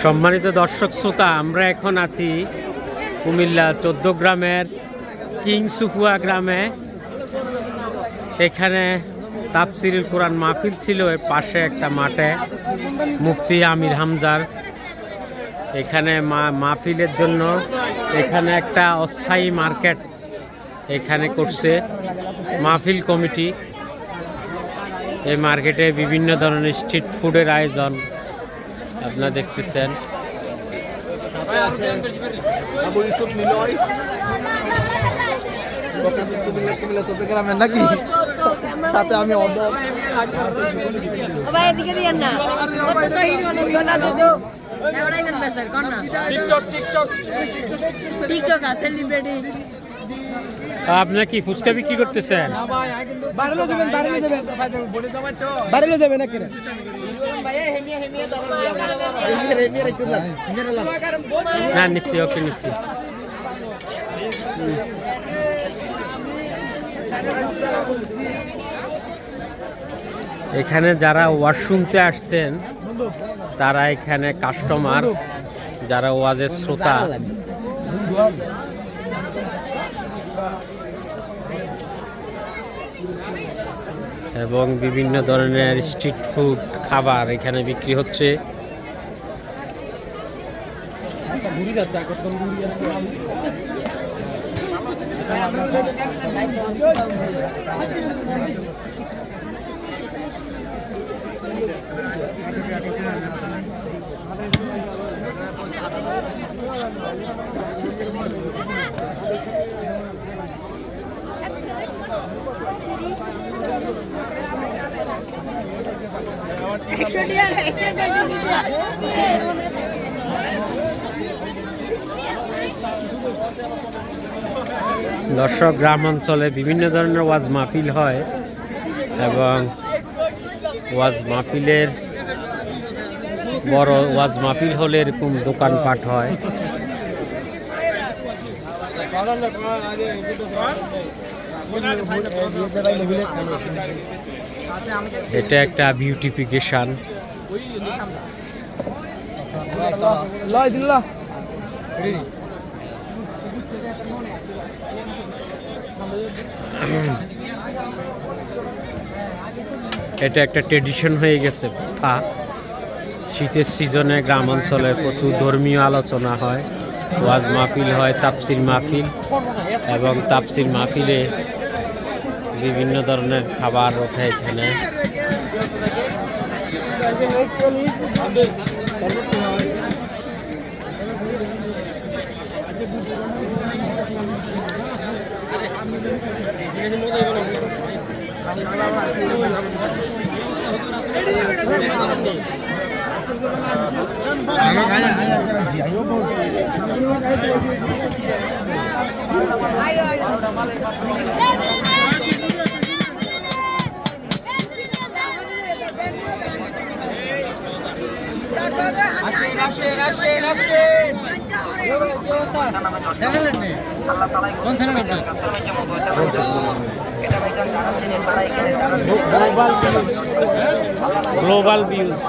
সম্মানিত দর্শক শ্রোতা, আমরা এখন আছি কুমিল্লা 14 গ্রামের কিংসুকুয়া গ্রামে। এখানে তাফসিরুল কোরআন মাহফিল ছিল। এর পাশে একটা মাঠে মুফতি আমির হামজার এখানে মাহফিলের জন্য এখানে একটা অস্থায়ী মার্কেট এখানে করছে মাহফিল কমিটি। এই মার্কেটে বিভিন্ন ধরনের স্ট্রিট ফুডের আয়োজন আপনারা দেখতেছেন। নাকি সাথে আমি আপনার কি ফুচকা বিক্রি করতেছেন? না নিচ্ছি, ওকে নিচ্ছি। এখানে যারা ওয়াজ শুনতে আসছেন তারা এখানে কাস্টমার, যারা ওয়াজের শ্রোতা এবং বিভিন্ন ধরনের স্ট্রিট ফুড খাবার এখানে বিক্রি হচ্ছে। দর্শক, গ্রাম অঞ্চলে বিভিন্ন ধরনের ওয়াজ মাহফিল হয় এবং ওয়াজ মাহফিলের বড় ওয়াজ মাহফিল হলে এরকম দোকানপাট হয়। এটা একটা বিউটিফিকেশন। এটা একটা ট্রেডিশন হয়ে গেছে। শীতের সিজনে গ্রাম অঞ্চলে প্রচুর ধর্মীয় আলোচনা হয়, ওয়াজ মাহফিল হয়, তাফসির মাহফিল, এবং তাফসির মাহফিলে বিভিন্ন ধরনের খাবার ওঠে এখানে। Global views.